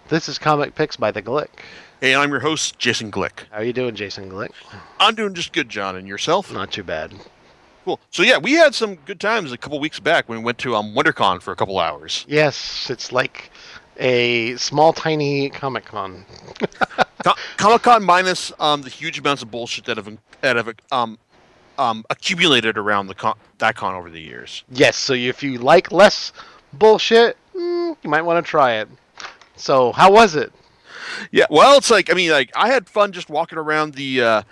This is Comic Picks by the Glick. Hey, I'm your host, Jason Glick. How are you doing, Jason Glick? I'm doing just good, John, and yourself? Not too bad. Cool. So yeah, we had some good times a couple weeks back when we went to WonderCon for a couple hours. Yes, it's like a small, tiny Comic Con. Comic Con minus the huge amounts of bullshit that have accumulated around that con over the years. Yes, so if you like less bullshit, you might want to try it. So, how was it? Yeah, well, it's like I had fun just walking around the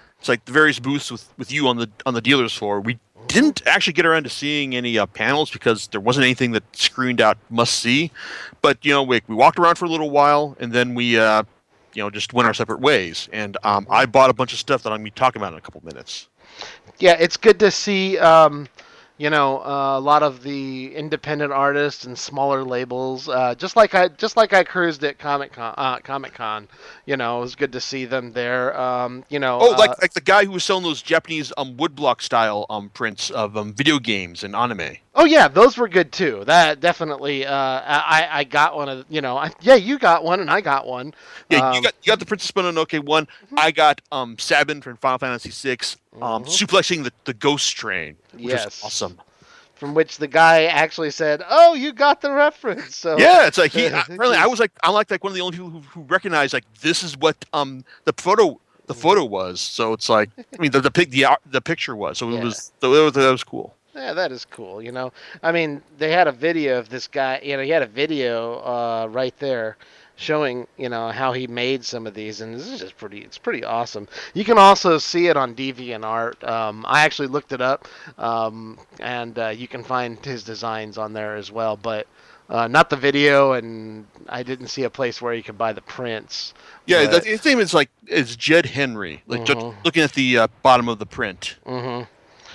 various booths with you on the dealer's floor. We Mhm. didn't actually get around to seeing any panels because there wasn't anything that screened out must see. But we walked around for a little while and then we just went our separate ways. And I bought a bunch of stuff that I'm going to be talking about in a couple minutes. Yeah, it's good to see, a lot of the independent artists and smaller labels. Just like I cruised at Comic Con. It was good to see them there. Oh, like the guy who was selling those Japanese woodblock style prints of video games and anime. Oh yeah, those were good too. That definitely. I got one of yeah, you got one and I got one. Yeah, you Um, got the Princess Mononoke one. I got Sabin from Final Fantasy VI, mhm. suplexing the ghost train, which was Yes, awesome. from which the guy actually said, "Oh, you got the reference." So Yeah, it's like he apparently I he's was like I'm like one of the only people who recognized like this is what the photo was. So it's like the picture was. So yeah. that was cool. Yeah, that is cool. I mean, they had a video of this guy. He had a video right there showing how he made some of these, and this is just pretty. It's pretty awesome. You can also see it on DeviantArt. I actually looked it up, and you can find his designs on there as well. But not the video, and I didn't see a place where you could buy the prints. Yeah, But his name is Jed Henry. Like just mhm, looking at the bottom of the print. mhm,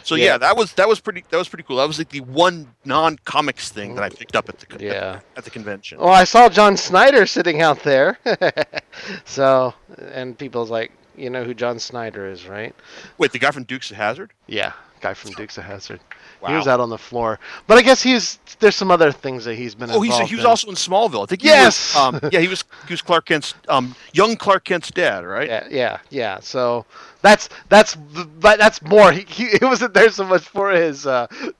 So yeah. yeah, that was pretty cool. That was like the one non-comics thing that I picked up Yeah. at the convention. Well, I saw John Snyder sitting out there. So, and people's like, you know who John Snyder is, right? Wait, the guy from Dukes of Hazzard? Yeah, guy from Dukes of Hazzard. He was Wow. out on the floor, but I guess there's some other things that he's been Oh, he involved was in. also in Smallville. I think he was Yes. yeah, he was Clark Kent's young Clark Kent's dad, right? Yeah, yeah, yeah. So but that's more. He wasn't there so much for his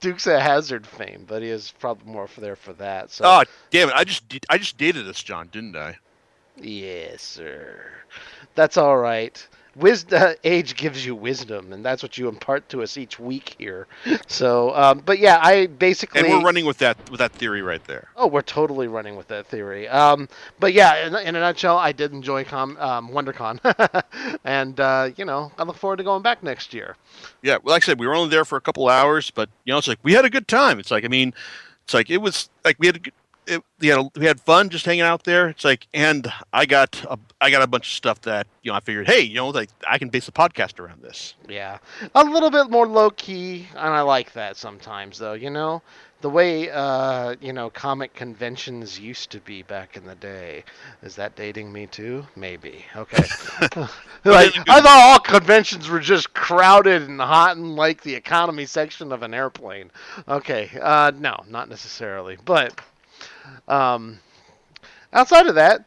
Dukes of Hazzard fame, but he is probably more for there for that. So Oh, damn it. I just dated this John, didn't I? yes, sir. That's all right. Age gives you wisdom, and that's what you impart to us each week here. So, but yeah, I And we're basically. running with that theory right there. Oh, we're totally running with that theory. But yeah, in a nutshell, I did enjoy WonderCon, and I look forward to going back next year. Yeah, well, like I said, we were only there for a couple hours, but it's like we had a good time. It's like it was like we had a good, we had fun just hanging out there. It's like, and I got a bunch of stuff that I figured, hey, like I can base a podcast around this. Yeah, a little bit more low key, and I like that sometimes, though. The way comic conventions used to be back in the day. Is that dating me too? Maybe. Okay. But in Like a I good thought all conventions were just crowded and hot and like the economy section of an airplane. Okay. No, not necessarily. But um, outside of that,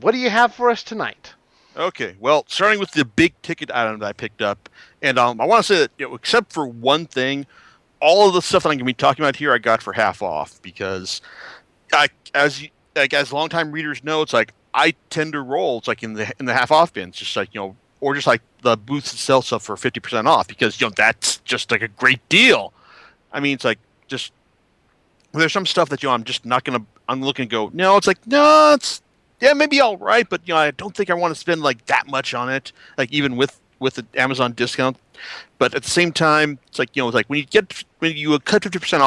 what do you have for us tonight? Okay, well, starting with the big ticket item that I picked up, and I want to say that except for one thing, all of the stuff that I'm going to be talking about here, I got for half off because as longtime readers know, it's like I tend to roll. It's like in the half off bins, just like or just like the booths that sell stuff for 50% off because that's just like a great deal. I mean, it's like just there's some stuff that I'm just not gonna. I'm looking to go. No, it's like no, it's yeah, maybe all right, but I don't think I want to spend like that much on it. Like even with the Amazon discount, but at the same time, it's like it's like when you cut 50%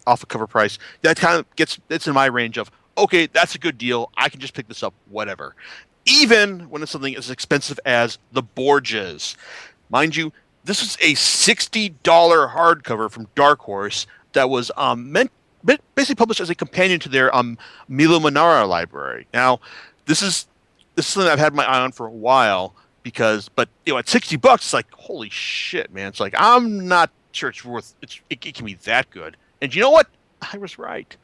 off a cover price, that kind of it's in my range of okay, that's a good deal. I can just pick this up, whatever. Even when it's something as expensive as the Borgias, mind you, this is a $60 hardcover from Dark Horse that was basically published as a companion to their Milo Manara library. Now, this is this is something I've had my eye on for a while because, but at $60, it's like holy shit, man! It's like I'm not sure it's worth it can be that good. And you know what? I was right.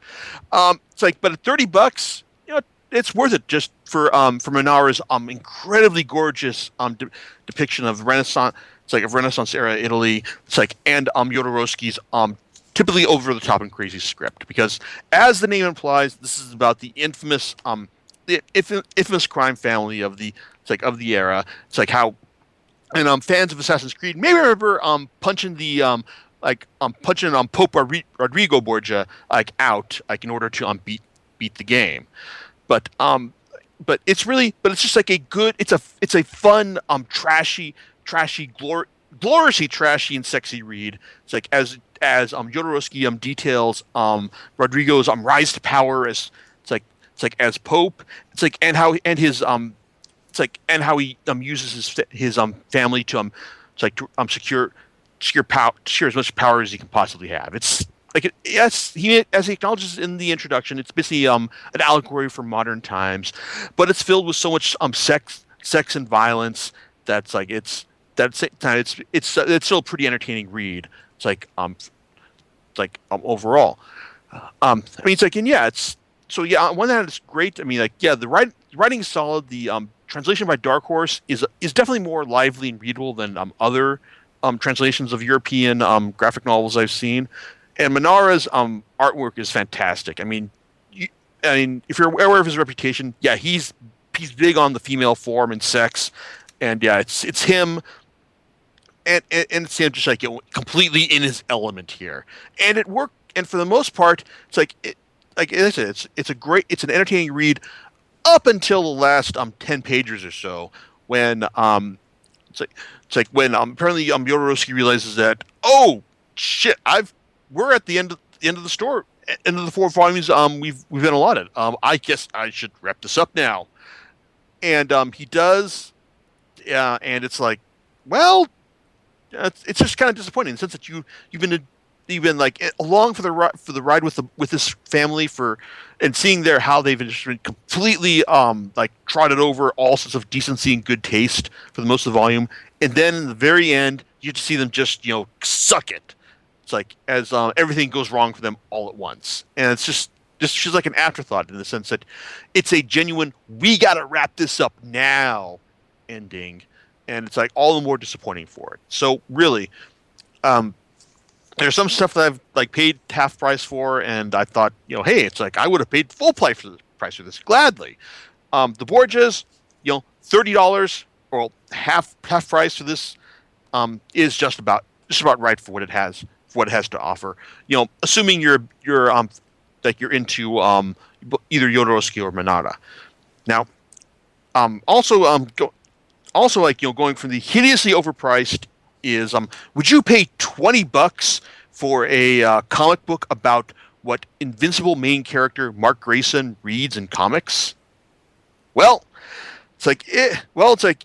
It's like, but at $30, it's worth it just for Manara's incredibly gorgeous depiction of Renaissance. It's like of Renaissance era Italy. It's like and Jodorowsky's typically over the top and crazy script because as the name implies, this is about the infamous crime family of the it's like of the era. It's like how and fans of Assassin's Creed may remember punching the punching Pope Rodrigo Borgia like out like in order to beat the game. But but it's just like a good it's a fun trashy gloriously trashy and sexy read. It's like as Jodorowsky details Rodrigo's rise to power as it's like as Pope. It's like and how and his it's like and how he uses his family to it's like to secure as much power as he can possibly have. It's like yes, he as he acknowledges in the introduction, it's basically an allegory for modern times, but it's filled with so much sex and violence that's like it's still a pretty entertaining read. Overall, I mean it's like and yeah it's so yeah on one hand it's great. I mean like yeah writing is solid. The translation by Dark Horse is definitely more lively and readable than other translations of European graphic novels I've seen. And Manara's artwork is fantastic. I mean, if you're aware of his reputation, yeah, he's big on the female form and sex, and yeah, it's him, and it's him just like completely in his element here, and it worked. And for the most part, it's like I said, it's an entertaining read up until the last 10 pages or so when it's like when apparently Jodorowsky realizes that oh shit we're at the end of the story end of the 4 volumes we've been allotted. I guess I should wrap this up now, and he does. And it's like well it's just kind of disappointing in the sense that you've been like along for the ride with this family for and seeing there how they've just been completely like trotted over all sorts of decency and good taste for the most of the volume, and then in the very end you just see them just suck it. It's like as everything goes wrong for them all at once, and it's just like an afterthought in the sense that it's a genuine we got to wrap this up now ending, and it's like all the more disappointing for it. So really, there's some stuff that I've like paid half price for, and I thought, hey, it's like I would have paid full price for this gladly. The Borgias, $30 or half price for this is just about right for what it has to offer. Assuming you're like you're into either Jodorowsky or Manara. Now, also like going from the hideously overpriced is would you pay $20 for a comic book about what Invincible main character Mark Grayson reads in comics? Well, it's like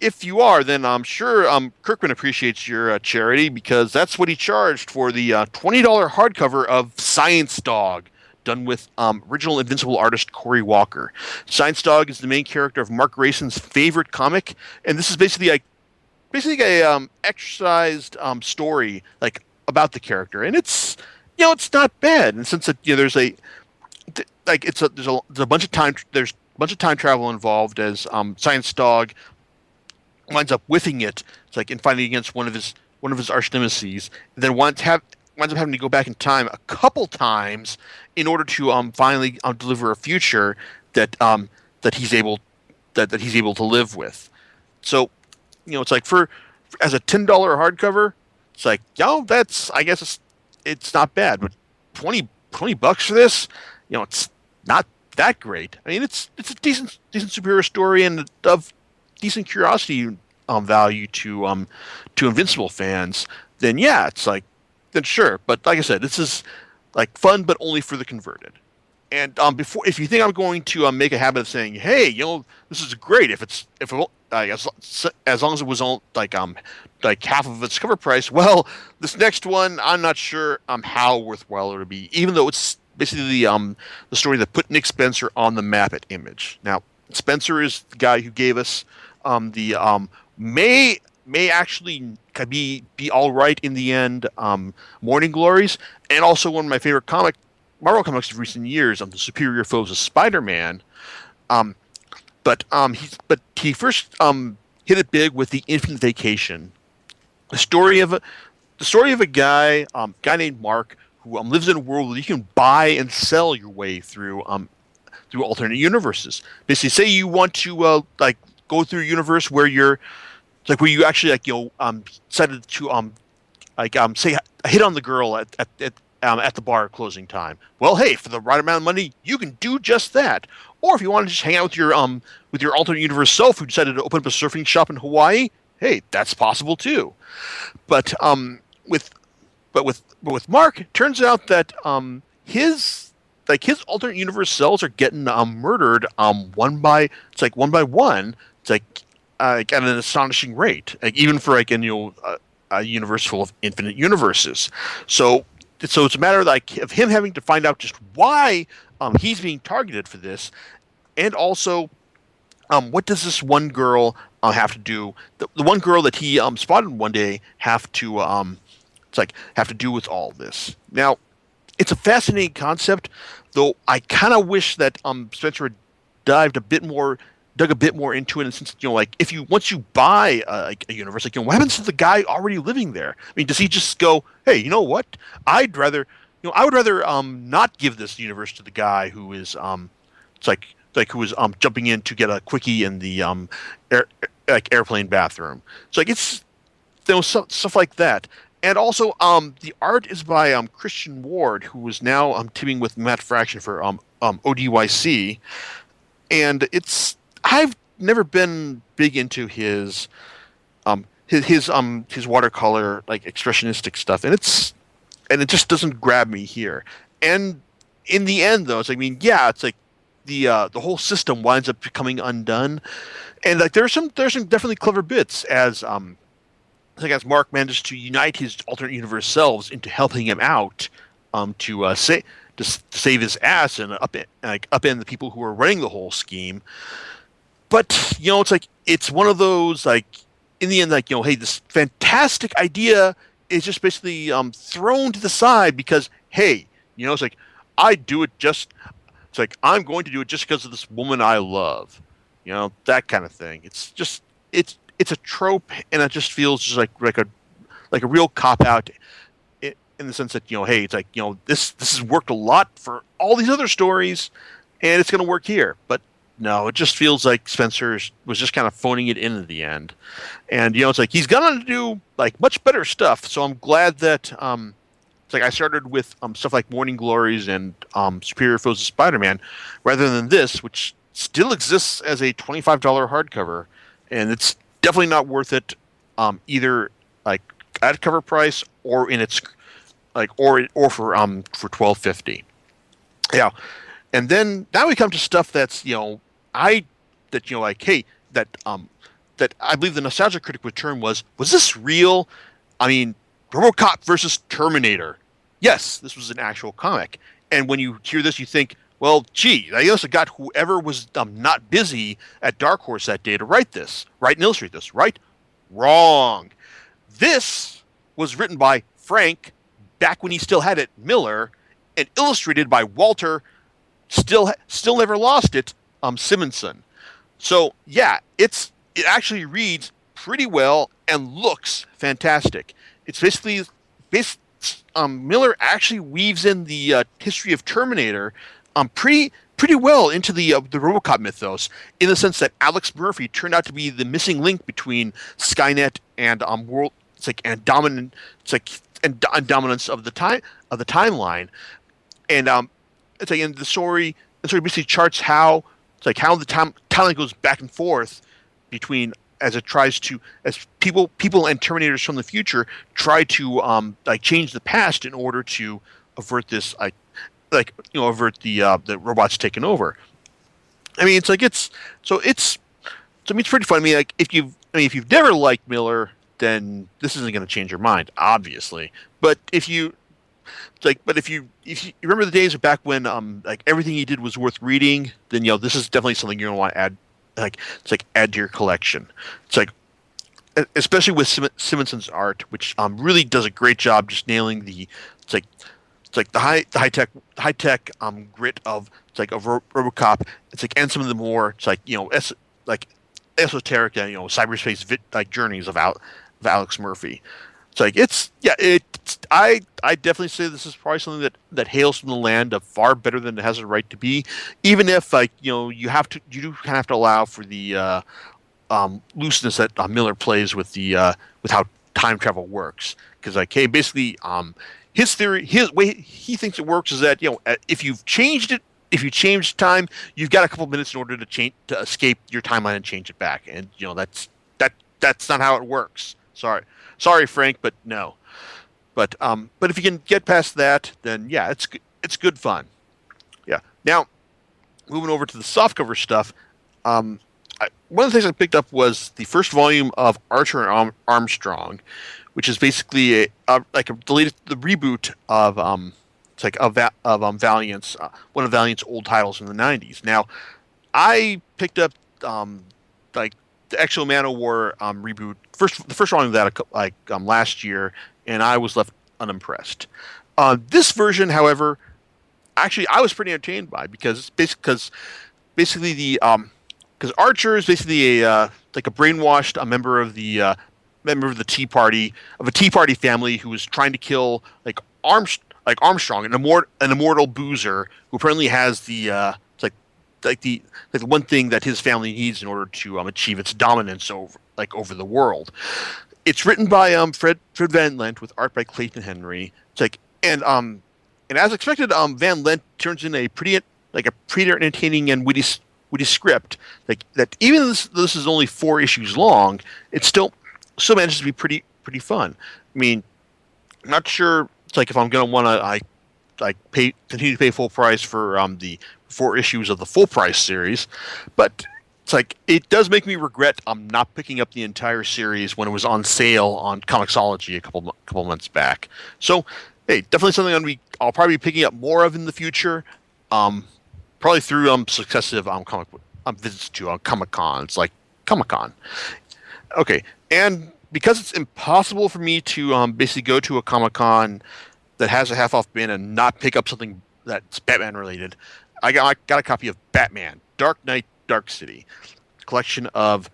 if you are, then I'm sure Kirkman appreciates your charity because that's what he charged for the $20 hardcover of Science Dog, done with original Invincible artist Cory Walker. Science Dog is the main character of Mark Grayson's favorite comic, and this is basically a exercised story like about the character, and it's not bad. And since there's a bunch of time travel involved as Science Dog winds up whiffing it. It's like in fighting against one of his arch nemesis, and then winds up having to go back in time a couple times in order to finally deliver a future that he's able to live with. So it's like for as a $10 hardcover, it's like that's I guess it's not bad, but 20 bucks for this, it's not that great. I mean, it's a decent superhero story and of decent curiosity value to Invincible fans. Then yeah, it's like then sure. But like I said, this is like fun, but only for the converted. And if you think I'm going to make a habit of saying, hey, this is great as long as it was on like half of its cover price. Well, this next one I'm not sure how worthwhile it would be, even though it's basically the story that put Nick Spencer on the map at Image. Now, Spencer is the guy who gave us the may actually be all right in the end Morning Glories, and also one of my favorite Marvel comics of recent years, The Superior Foes of Spider-Man. Um, but he first hit it big with the Infinite Vacation, the story of a guy named Mark who lives in a world where you can buy and sell your way through alternate universes. Basically, say you want to like go through a universe where you're like where you actually decided to say hit on the girl at the bar closing time. Well, hey, for the right amount of money, you can do just that. Or if you want to just hang out with your alternate universe self who decided to open up a surfing shop in Hawaii, hey, that's possible too. But with but with Mark, it turns out that his alternate universe cells are getting murdered one by one. It's at an astonishing rate, like even for a universe full of infinite universes. So it's a matter of him having to find out just why he's being targeted for this, and also what does this one girl have to do? The one girl that he spotted one day have to do with all this. Now, it's a fascinating concept, though I kind of wish that Spencer had dug a bit more into it. And since if you once you buy a universe, what happens to the guy already living there? I mean, does he just go, hey, you know what? I would rather not give this universe to the guy who is it's who is jumping in to get a quickie in the airplane bathroom. So it's stuff like that. And also, the art is by Christian Ward, who is now teaming with Matt Fraction for ODYC. And I've never been big into his watercolor expressionistic stuff, and it just doesn't grab me here. And in the end, though, it's like the whole system winds up becoming undone, and there's some definitely clever bits as Mark manages to unite his alternate universe selves into helping him out to save his ass and upend the people who are running the whole scheme. But it's one of those in the end hey, this fantastic idea is just basically thrown to the side because hey, I do it just I'm going to do it just because of this woman I love, that kind of thing. It's a trope, and it just feels just like a real cop out in the sense that hey, it's this has worked a lot for all these other stories, and it's going to work here. But no, it just feels like Spencer was just kind of phoning it in at the end, and he's going to do much better stuff. So I'm glad that I started with stuff like Morning Glories and Superior Foes of Spider-Man, rather than this, which still exists as a $25 hardcover, and it's definitely not worth it, either at cover price or in its or for $12.50. Yeah, and then now we come to stuff that's hey, that I believe the nostalgia critic would term was this real? I mean, RoboCop versus Terminator. Yes, this was an actual comic, and when you hear this, you think, well, gee, they also got whoever was not busy at Dark Horse that day to write and illustrate this, right? Wrong. This was written by Frank back when he still had it, Miller, and illustrated by Walter, still never lost it, Simonson. So yeah, it actually reads pretty well and looks fantastic. It's basically Miller actually weaves in the history of Terminator pretty well into the RoboCop mythos, in the sense that Alex Murphy turned out to be the missing link between Skynet and world and dominant and dominance of the timeline, and and the story basically charts how how the timeline goes back and forth between as people and Terminators from the future try to change the past in order to avert this avert the robots taking over. I mean, it's pretty fun. I mean, if you've never liked Miller, then this isn't going to change your mind, obviously. But if you remember the days back when everything he did was worth reading, then this is definitely something you're going to want to add add to your collection. Especially with Simonson's art, which really does a great job just nailing the high tech grit of it's like of RoboCop. It's like and some of the more it's like like esoteric cyberspace like journeys of Alex Murphy. It's like it's yeah it's I definitely say this is probably something that hails from the land of far better than it has a right to be, even if like you do kind of have to allow for the looseness that Miller plays with how time travel works. Because like, hey, basically, his theory, his way he thinks it works is that if you've changed it, if you change time, you've got a couple minutes in order to escape your timeline and change it back. And that's not how it works. Sorry, Frank, but no. But if you can get past that, then yeah, it's good fun. Yeah. Now moving over to the softcover stuff. Um, One of the things I picked up was the first volume of Archer and Armstrong, which is basically the reboot of it's like Valiant's one of Valiant's old titles in the '90s. Now, I picked up like the Exo Man of War reboot the first volume of that last year, and I was left unimpressed. This version, however, actually I was pretty entertained by because basically the because Archer is basically a like a brainwashed member of the Tea Party family who was trying to kill Armstrong, an immortal boozer who apparently has the one thing that his family needs in order to achieve its dominance over the world. It's written by Fred Van Lent with art by Clayton Henry. It's like and as expected, Van Lent turns in a pretty entertaining and witty script. Like that, even this is only 4 issues long. It still manages to be pretty fun. I mean, I'm not sure. It's like if I'm gonna want to continue to pay full price for the 4 issues of the full price series, but it's like it does make me regret I'm not picking up the entire series when it was on sale on Comixology a couple months back. So hey, definitely something I'll probably be picking up more of in the future. Probably through successive comic visits to Comic Cons like Comic Con. Okay, and because it's impossible for me to basically go to a Comic Con that has a half off bin and not pick up something that's Batman related, I got a copy of Batman: Dark Knight, Dark City, a collection of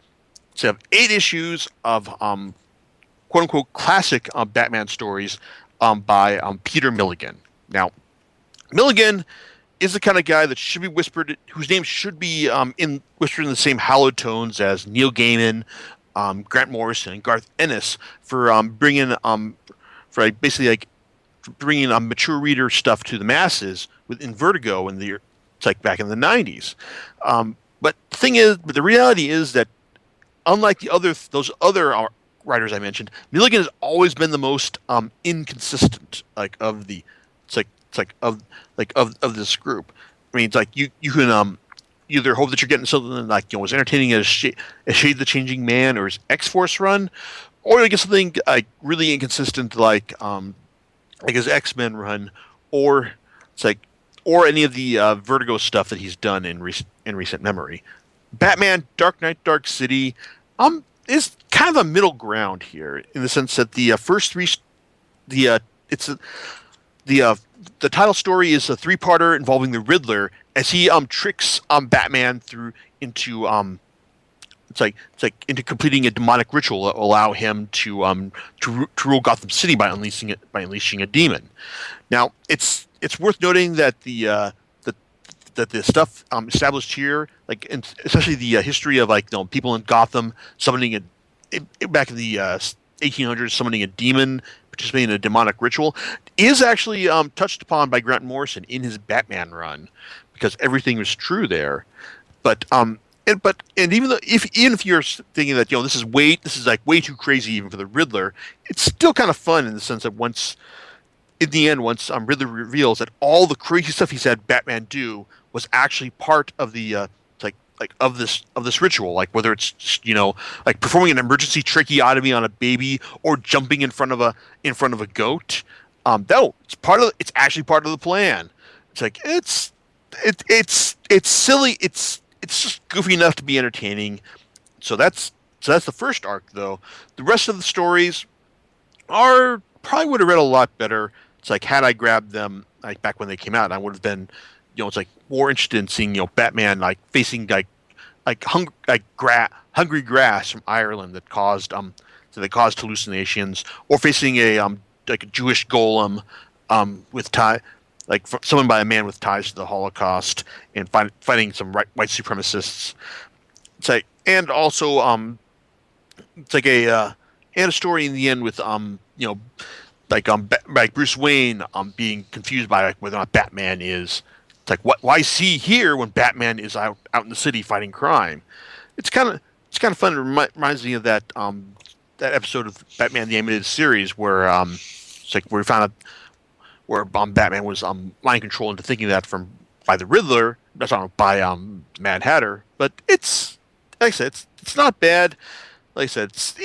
8 issues of quote unquote classic Batman stories by Peter Milligan. Now, Milligan is the kind of guy that should be whispered, whose name should be whispered in the same hallowed tones as Neil Gaiman, Grant Morrison, and Garth Ennis for bringing mature reader stuff to the masses within Vertigo it's like back in the '90s. But the reality is that unlike those other writers I mentioned, Milligan has always been the most inconsistent of this group. I mean, it's like you can either hope that you're getting something like as entertaining as Shade the Changing Man or his X-Force run, or you get something like really inconsistent like his X-Men run, or or any of the Vertigo stuff that he's done in recent memory. Batman: Dark Knight, Dark City is kind of a middle ground here in the sense that the first three it's the title story is a 3-parter involving the Riddler as he tricks Batman through into into completing a demonic ritual that will allow him to rule Gotham City by unleashing a demon. Now it's worth noting that the stuff established here, especially the history of people in Gotham summoning back in the 1800s, summoning a demon, participating in a demonic ritual, is actually touched upon by Grant Morrison in his Batman run, because everything was true there. But even if you're thinking that this is way too crazy even for the Riddler, it's still kind of fun in the sense that once Riddler reveals that all the crazy stuff he's had Batman do was actually part of the of this ritual, like whether it's performing an emergency tracheotomy on a baby or jumping in front of a goat. No, it's actually part of the plan. It's like it's silly. It's just goofy enough to be entertaining. So that's the first arc, though. The rest of the stories probably would have read a lot better. It's like had I grabbed them back when they came out, I would have been it's like more interested in seeing Batman like facing hungry grass from Ireland that caused hallucinations, or facing a like a Jewish golem with tie someone by a man with ties to the Holocaust, and fighting some white supremacists. It's like, and also it's like a story in the end with like Bruce Wayne being confused by like whether or not Batman is. It's like, why is he here when Batman is out in the city fighting crime? It's kind of it's kind of fun. It reminds me of that episode of Batman the Animated Series where it's like where we found out where Batman was mind controlled into thinking that from by the Riddler. That's not by Mad Hatter, but it's like I said, it's not bad. Like I said, it's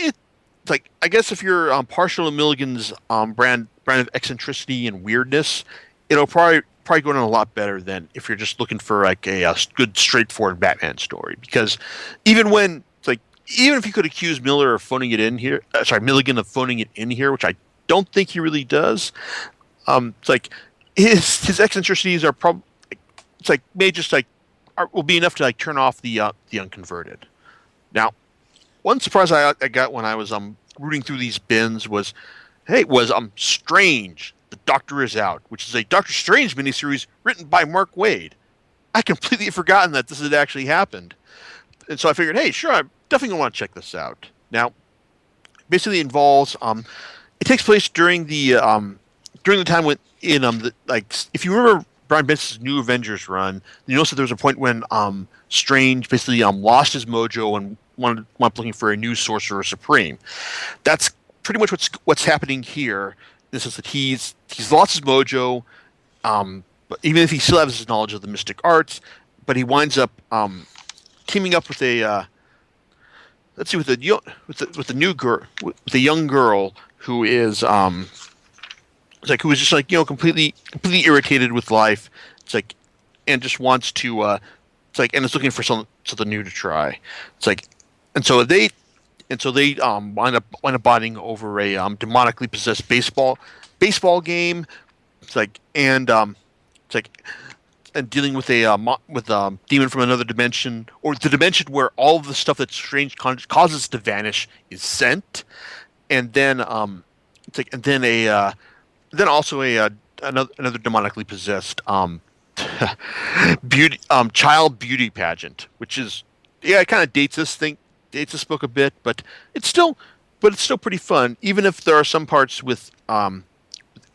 like I guess if you're partial to Milligan's brand of eccentricity and weirdness, it'll probably go down a lot better than if you're just looking for like a good straightforward Batman story. Because even when it's like even if you could accuse Miller of phoning it in here, Milligan of phoning it in here, which I don't think he really does. It's like his eccentricities are probably it's like may just like will be enough to like turn off the unconverted. Now, one surprise I got when I was rooting through these bins was, hey, was Strange. The Doctor is Out, which is a Doctor Strange miniseries written by Mark Waid. I completely forgotten that this had actually happened, and so I figured, hey, sure, I'm definitely gonna want to check this out. Now, basically involves it takes place during the time when in like if you remember Brian Bence's New Avengers run, you notice that there was a point when Strange basically lost his mojo and wanted looking for a new Sorcerer Supreme. That's pretty much what's happening here. This is that he's lost his mojo, but even if he still has his knowledge of the mystic arts, but he winds up teaming up with a let's see with the new girl with the young girl who is it's like who was just like completely irritated with life. It's like and just wants to it's like and is looking for something new to try. It's like and so they wind up bonding over a demonically possessed baseball game. It's like it's like and dealing with a demon from another dimension, or the dimension where all of the stuff that Strange causes to vanish is sent, and then it's like and then a then also a another demonically possessed beauty child beauty pageant, which is it kind of dates this book a bit, but it's still pretty fun, even if there are some parts with Emma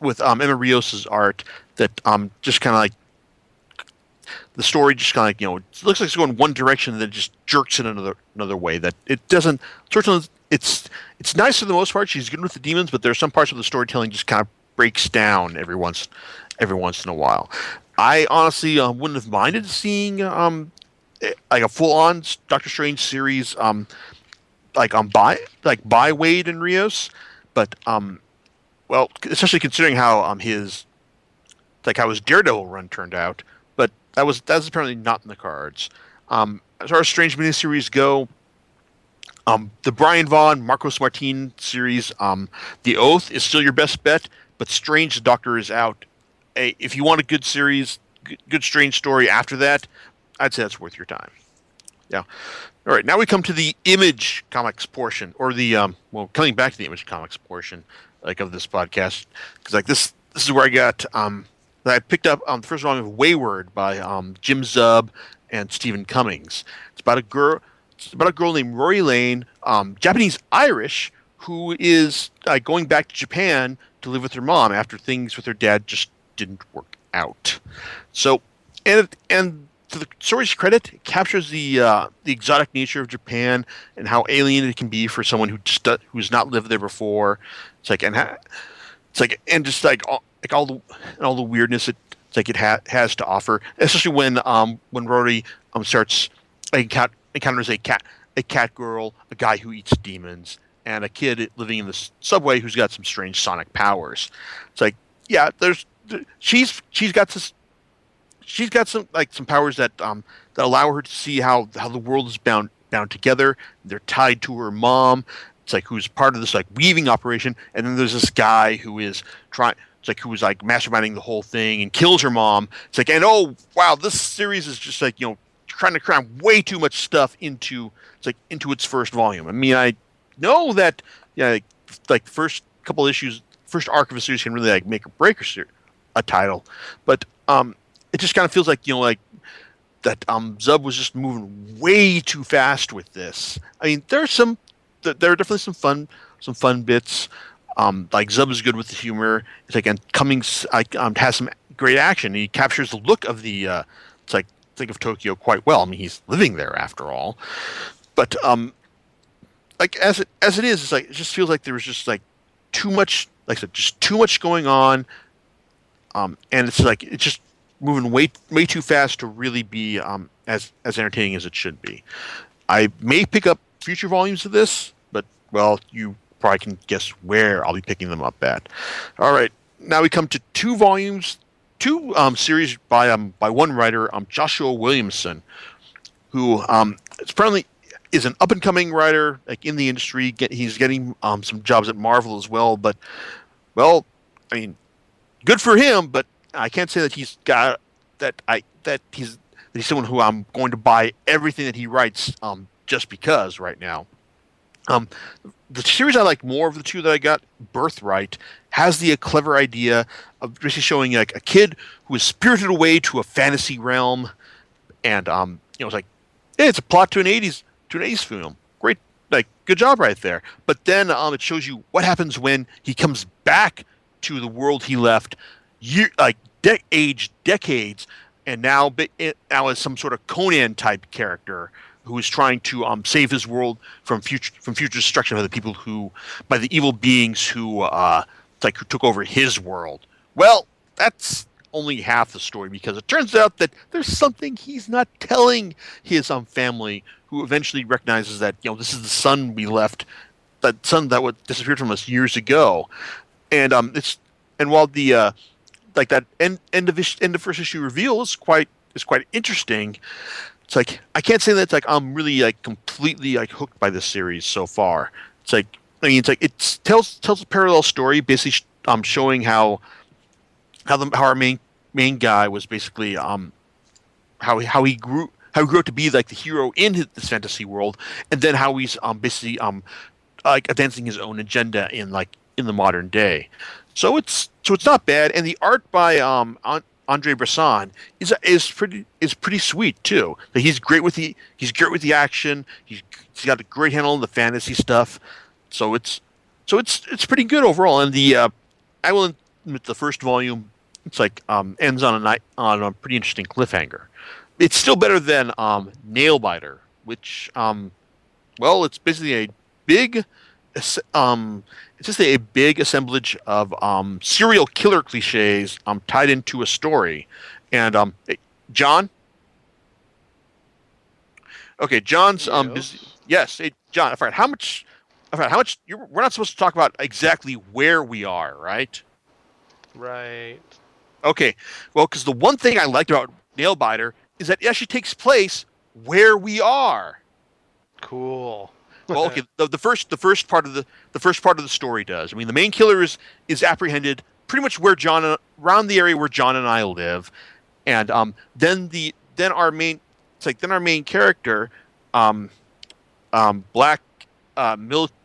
Rios's art that just kind of like the story just kind of like it looks like it's going one direction and then just jerks in another way that it doesn't. Certainly, it's nice for the most part. She's good with the demons, but there are some parts of the storytelling just kind of breaks down every once in a while. I honestly wouldn't have minded seeing like a full on Doctor Strange series by Wade and Rios, but well, especially considering how how his Daredevil run turned out, but that's apparently not in the cards. As far as Strange miniseries go, the Brian Vaughan Marcos Martin series, The Oath is still your best bet, but Strange the Doctor is Out. If you want a good series, good Strange story after that, I'd say that's worth your time. Yeah. All right. Now we come to the Image Comics portion, or the coming back to the Image Comics portion, like of this podcast, because like this is where I got that I picked up the first volume of Wayward by Jim Zub and Stephen Cummings. It's about a girl. It's about a girl named Rory Lane, Japanese Irish, who is going back to Japan to live with her mom after things with her dad just didn't work out. So, and to the story's credit, it captures the exotic nature of Japan and how alien it can be for someone who's not lived there before. It's like and just like all the weirdness it has to offer, especially when Rory starts encounters a cat girl, a guy who eats demons, and a kid living in the subway who's got some strange sonic powers. It's like she's got some powers that allow her to see how the world is bound together. They're tied to her mom. It's like who's part of this like weaving operation, and then there's this guy who is it's like who was like masterminding the whole thing and kills her mom. It's like, and oh wow, this series is just like trying to cram way too much stuff into into its first volume. I mean, I know that yeah, like first couple issues, first arc of a series can really like make or break a title, but it just kind of feels like like that Zub was just moving way too fast with this. I mean, there are definitely some fun bits. Like Zub is good with the humor. It's like and Cummings has some great action. He captures the look of the it's like think of Tokyo quite well. I mean, he's living there after all. But like as it is, it's like it just feels like there was just like too much. Like I said, just too much going on. And it's like it's just moving way too fast to really be as entertaining as it should be. I may pick up future volumes of this, but well, you probably can guess where I'll be picking them up at. All right, now we come to two series by one writer, Joshua Williamson, who apparently is an up and coming writer like in the industry. He's getting some jobs at Marvel as well, but well, I mean, good for him, but I can't say that he's got that he's someone who I'm going to buy everything that he writes just because right now. Um, the series I like more of the two that I got, Birthright, has the clever idea of basically showing like a kid who is spirited away to a fantasy realm, and it's like, hey, it's a plot to an 80s film. Great, like good job right there. But then it shows you what happens when he comes back to the world he left, aged decades, and now as some sort of Conan type character who is trying to save his world from future destruction by the people by the evil beings who took over his world. Well, that's only half the story because it turns out that there's something he's not telling his family, who eventually recognizes that this is the son we left, that son that disappeared from us years ago, and while the like that end of first issue reveal is quite interesting. It's like I can't say that it's like I'm really like completely like hooked by this series so far. It's like I mean it's like it tells a parallel story, basically showing how our main guy was basically how he grew up to be like the hero in this fantasy world, and then how he's basically like advancing his own agenda in the modern day. So it's not bad, and the art by Andre Bresson is pretty sweet too. Like he's great with the action. He's got a great handle on the fantasy stuff. So it's pretty good overall. And I will admit the first volume it's like ends on a pretty interesting cliffhanger. It's still better than Nailbiter, which well, it's basically a big it's just a big assemblage of serial killer cliches tied into a story. And hey, John, okay, John's busy. Yes. Yes, hey, John. I forgot how much. We're not supposed to talk about exactly where we are, right? Right. Okay. Well, because the one thing I liked about Nailbiter is that it actually takes place where we are. Cool. Well, okay. The first part of the story does. I mean, the main killer is apprehended pretty much around the area where John and I live, and then our main character, black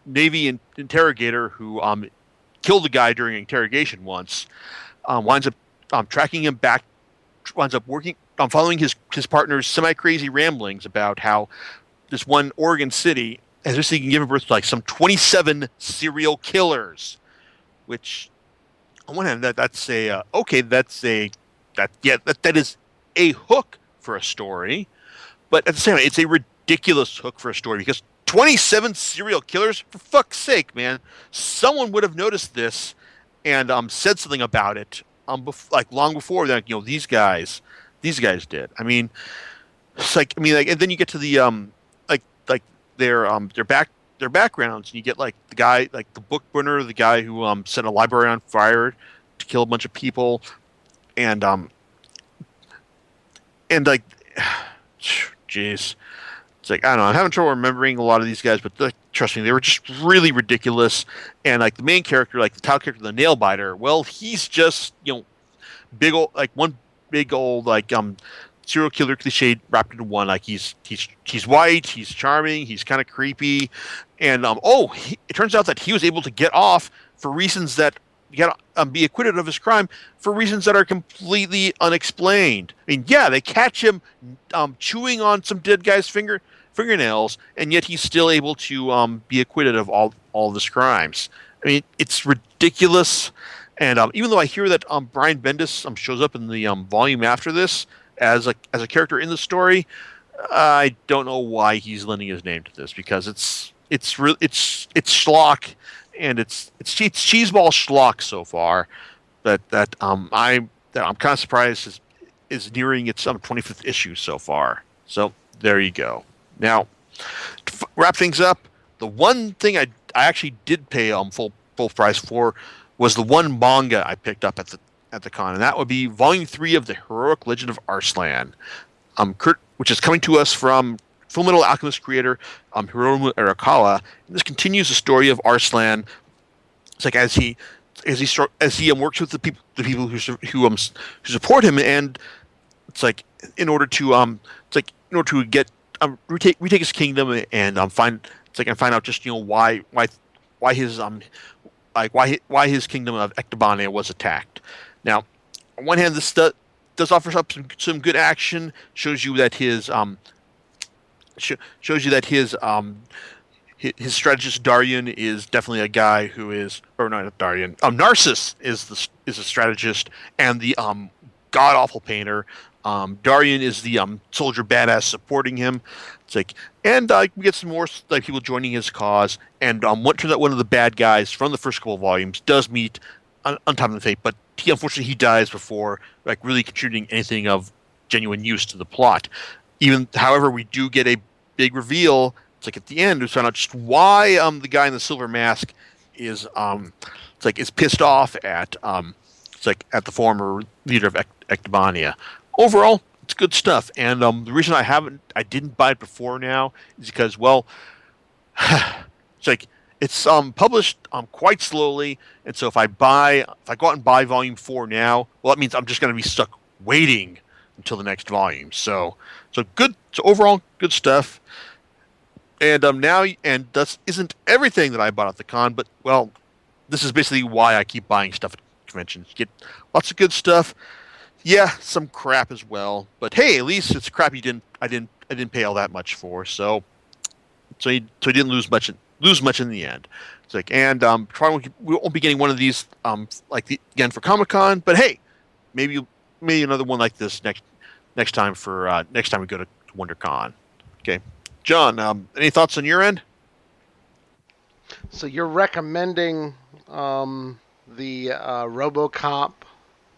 Navy interrogator who killed a guy during an interrogation once, winds up tracking him back, winds up working, following his partner's semi crazy ramblings about how this one Oregon city has just given birth to like some 27 serial killers, which on one hand that's a okay that is a hook for a story, but at the same time it's a ridiculous hook for a story because 27 serial killers, for fuck's sake, man, someone would have noticed this and said something about it like long before that these guys did. I mean, it's like and then you get to the like their backgrounds, and you get like the guy, like the book burner, the guy who set a library on fire to kill a bunch of people, and like, jeez, it's like I don't know. I'm having trouble remembering a lot of these guys, but trust me, they were just really ridiculous. And like the main character, like the title character, the nail biter, well, he's just big old like one big old like serial killer cliche wrapped into one. Like he's white, he's charming, he's kind of creepy, and it turns out that he was able to get off for reasons that get be acquitted of his crime for reasons that are completely unexplained. I mean, yeah, they catch him chewing on some dead guy's fingernails, and yet he's still able to be acquitted of all of his crimes. I mean, it's ridiculous. And even though I hear that Brian Bendis shows up in the volume after this as a character in the story, I don't know why he's lending his name to this because it's schlock and it's cheeseball schlock so far that I'm kind of surprised is nearing its 25th issue so far. So there you go. Now to wrap things up, the one thing I actually did pay full price for was the one manga I picked up at the con, and that would be Volume 3 of the Heroic Legend of Arslan, which is coming to us from Fullmetal Alchemist creator Hiromu Arakawa. And this continues the story of Arslan. It's like as he works with the people who support him, and it's like in order to get retake his kingdom and find out just why his why his kingdom of Ectobania was attacked. Now, on one hand, this does offer up some good action. Shows you that his strategist Daryan is definitely a guy who is, or not Daryan. Narcissus is a strategist and the god awful painter. Daryan is the soldier badass supporting him. It's like, and we get some more like people joining his cause. And what turns out one of the bad guys from the first couple of volumes does meet untimely fate, but unfortunately he dies before like really contributing anything of genuine use to the plot. However, we do get a big reveal. It's like at the end we find out just why the guy in the silver mask is is pissed off at at the former leader of Ectobania. Overall, it's good stuff, and the reason I didn't buy it before now is because it's published quite slowly, and so if I go out and buy volume 4 now, well, that means I'm just going to be stuck waiting until the next volume. So good. So overall, good stuff. And that isn't everything that I bought at the con, but well, this is basically why I keep buying stuff at conventions. You get lots of good stuff. Yeah, some crap as well, but hey, at least it's crap I didn't pay all that much for. So you didn't lose much in the end. It's like, and probably we won't be getting one of these again for Comic-Con, but hey, maybe another one like this next time we go to WonderCon. Okay, John, any thoughts on your end? So you're recommending the RoboCop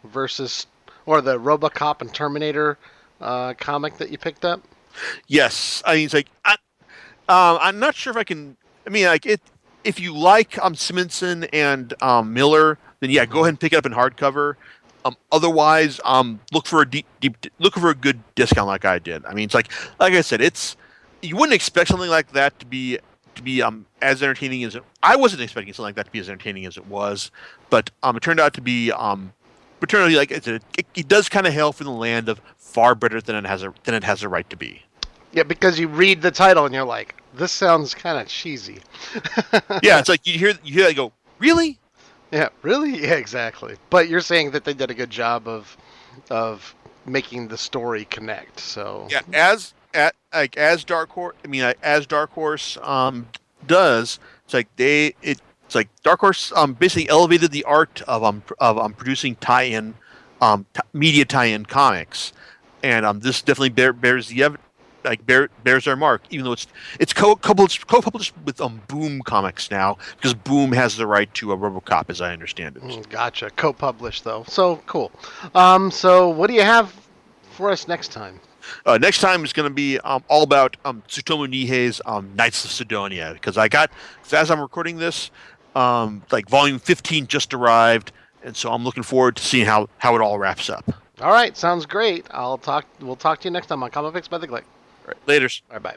versus or the RoboCop and Terminator comic that you picked up? Yes, I mean it's like I'm not sure if I can. I mean, like it. If you like Simonson and Miller, then yeah, go ahead and pick it up in hardcover. Otherwise, look for a good discount like I did. I mean, it's like I said, you wouldn't expect something like that to be as entertaining as it. I wasn't expecting something like that to be as entertaining as it was, but it turned out to be paternally like it does kind of hail from the land of far better than it has a right to be. Yeah, because you read the title and you're like, this sounds kind of cheesy. Yeah, it's like you hear that go, really? Yeah, really? Yeah, exactly. But you're saying that they did a good job of making the story connect. So yeah, as Dark Horse, as Dark Horse does, it's like Dark Horse basically elevated the art of producing tie-in media tie-in comics, and this definitely bears their mark, even though it's co-published with Boom Comics now because Boom has the right to a RoboCop, as I understand it. Gotcha. Co-published though, so cool. So what do you have for us next time? Next time is going to be all about Tsutomu Nihei's Knights of Sidonia because as I'm recording this, volume 15 just arrived, and so I'm looking forward to seeing how it all wraps up. All right, sounds great. We'll talk to you next time on Comic Picks by the Click. All right, laters. All right, bye.